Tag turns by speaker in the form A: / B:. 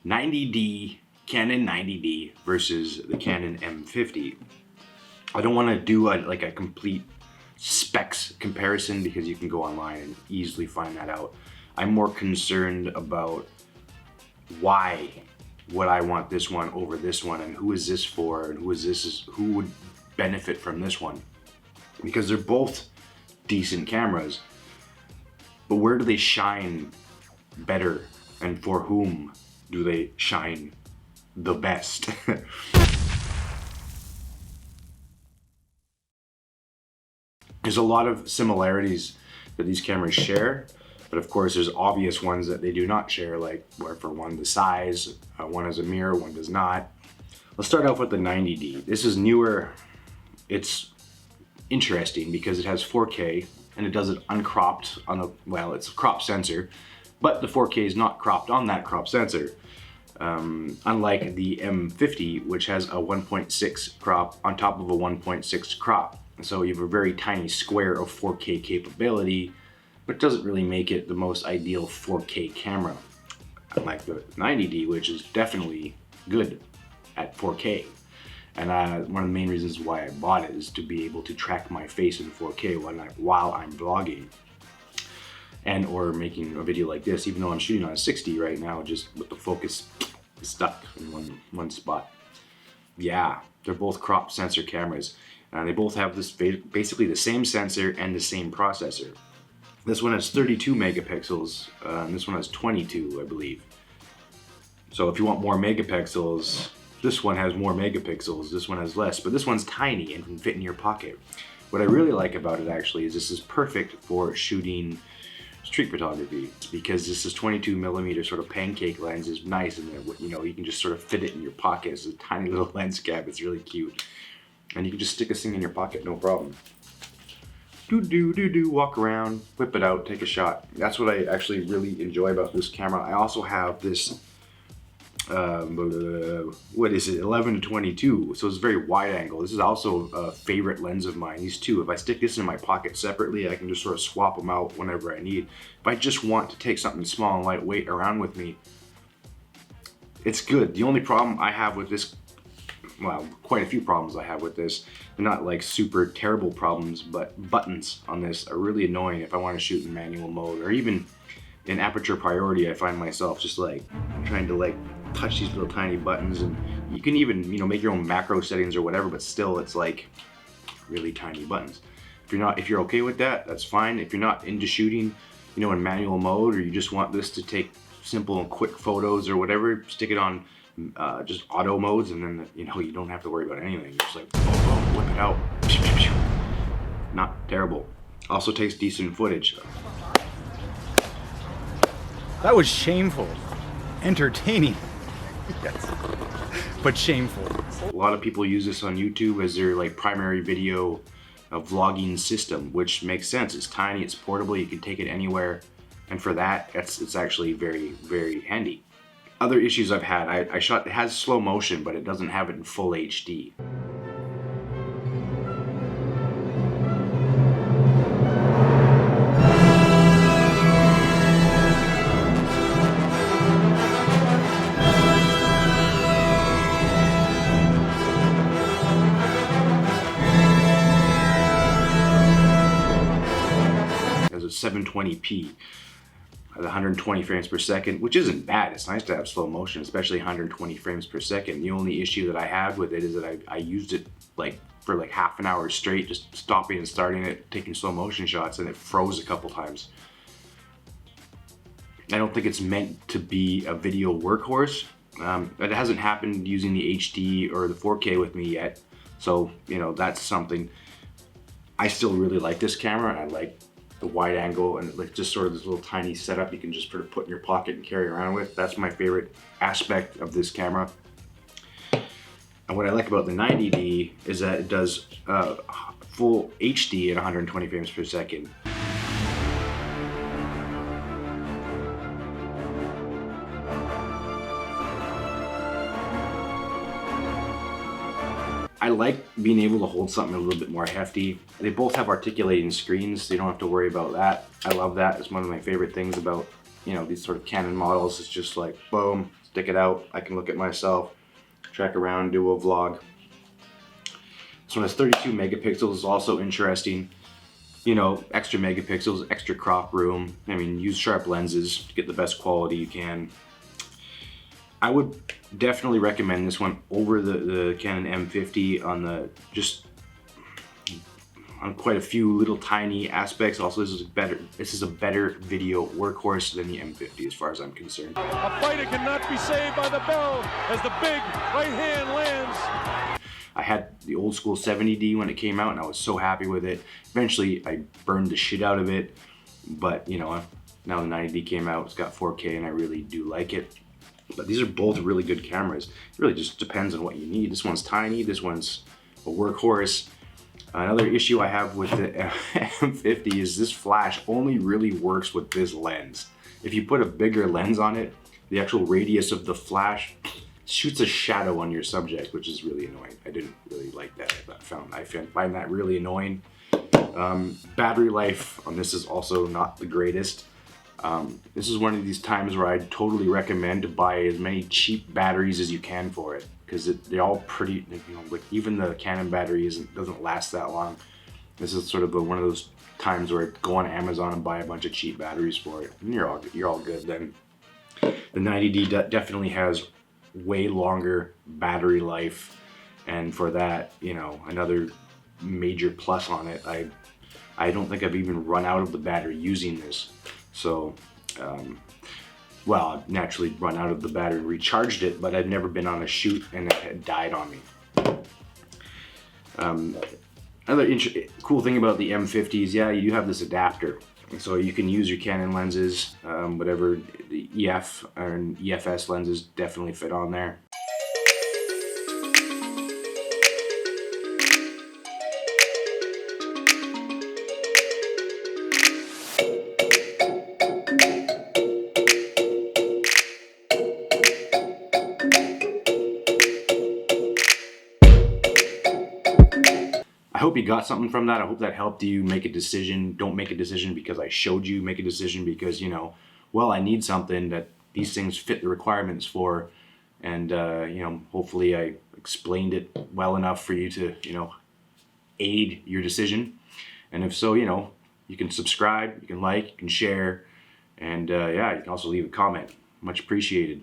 A: 90D, Canon 90D versus the Canon M50. I don't want to do a complete specs comparison because you can go online and easily find that out. I'm more concerned about why would I want this one over this one, and who is this for, and who would benefit from this one, because they're both decent cameras, but where do they shine better, and for whom do they shine the best? There's a lot of similarities that these cameras share, but of course there's obvious ones that they do not share, like where for one the size, one has a mirror, one does not. Let's start off with the 90D. This is newer. It's interesting because it has 4K and it does it uncropped on the, well, it's a crop sensor, but the 4K is not cropped on that crop sensor. Unlike the M50, which has a 1.6 crop on top of a 1.6 crop. So you have a very tiny square of 4K capability, but doesn't really make it the most ideal 4K camera. Unlike the 90D, which is definitely good at 4K. And one of the main reasons why I bought it is to be able to track my face in 4K while I'm vlogging. And or making a video like this, even though I'm shooting on a 60 right now, just with the focus stuck in one spot. Yeah, they're both crop sensor cameras. They both have this basically the same sensor and the same processor. This one has 32 megapixels, and this one has 22, I believe. So if you want more megapixels, this one has more megapixels, this one has less, but this one's tiny and can fit in your pocket. What I really like about it actually is this is perfect for shooting street photography, because this is 22mm sort of pancake lens is nice, and you know, you can just sort of fit it in your pocket. It's a tiny little lens cap. It's really cute, and you can just stick this thing in your pocket, no problem. Walk around, whip it out, take a shot. That's what I actually really enjoy about this camera. I also have this what is it, 11-22, so it's very wide angle. This is also a favorite lens of mine, these two. If I stick this in my pocket separately, I can just sort of swap them out whenever I need. If I just want to take something small and lightweight around with me, it's good. The only problem I have with this, well, quite a few problems I have with this, they're not like super terrible problems, but buttons on this are really annoying if I want to shoot in manual mode, or even in aperture priority. I find myself just like trying to like touch these little tiny buttons, and you can even, you know, make your own macro settings or whatever, but still it's like really tiny buttons. If you're okay with that, that's fine. If you're not into shooting, you know, in manual mode, or you just want this to take simple and quick photos or whatever, stick it on just auto modes, and then, you know, you don't have to worry about anything. You're just like, boom, whip it out. Not terrible. Also takes decent footage.
B: That was shameful. Entertaining. Yes. But shameful.
A: A lot of people use this on YouTube as their like primary video vlogging system, which makes sense. It's tiny, it's portable, you can take it anywhere, and for that, it's actually very, very handy. Other issues I've had, I shot, it has slow motion, but it doesn't have it in full HD. As a 720p at 120 frames per second, which isn't bad. It's nice to have slow motion, especially 120 frames per second. The only issue that I have with it is that I used it like for like half an hour straight, just stopping and starting it, taking slow motion shots, and it froze a couple times. I don't think it's meant to be a video workhorse. It hasn't happened using the HD or the 4K with me yet, so you know, that's something. I still really like this camera. I like the wide angle and like just sort of this little tiny setup you can just sort of put in your pocket and carry around with. That's my favorite aspect of this camera. And what I like about the 90D is that it does full HD at 120 frames per second. I like being able to hold something a little bit more hefty. They both have articulating screens, so you don't have to worry about that. I love that. It's one of my favorite things about, you know, these sort of Canon models. It's just like, boom, stick it out. I can look at myself, track around, do a vlog. This one has 32 megapixels, is also interesting. You know, extra megapixels, extra crop room. I mean, use sharp lenses to get the best quality you can. I would definitely recommend this one over the Canon M50 on the on quite a few little tiny aspects. Also, this is a better video workhorse than the M50 as far as I'm concerned.
C: A fighter cannot be saved by the bell as the big right hand lands.
A: I had the old school 70D when it came out and I was so happy with it. Eventually I burned the shit out of it, but you know, now the 90D came out, it's got 4K and I really do like it. But these are both really good cameras. It really just depends on what you need. This one's tiny, this one's a workhorse. Another issue I have with the M50 is this flash only really works with this lens. If you put a bigger lens on it, the actual radius of the flash shoots a shadow on your subject, which is really annoying. I didn't really like that. I find that really annoying. Battery life on this is also not the greatest. This is one of these times where I totally recommend to buy as many cheap batteries as you can for it, because they're all pretty, you know, like even the Canon battery doesn't last that long. This is sort of one of those times where I go on Amazon and buy a bunch of cheap batteries for it, and you're all good then. The 90D definitely has way longer battery life, and for that, you know, another major plus on it. I don't think I've even run out of the battery using this. So, well, I've naturally run out of the battery, recharged it, but I've never been on a shoot and it had died on me. Another cool thing about the M50 is, yeah, you do have this adapter. So you can use your Canon lenses, whatever, the EF and EFS lenses definitely fit on there. I hope you got something from that. I hope that helped you make a decision. Don't make a decision because I showed you. Make a decision because, you know, well, I need something that these things fit the requirements for. And, you know, hopefully I explained it well enough for you to, you know, aid your decision. And if so, you know, you can subscribe, you can like, you can share. And, yeah, you can also leave a comment. Much appreciated.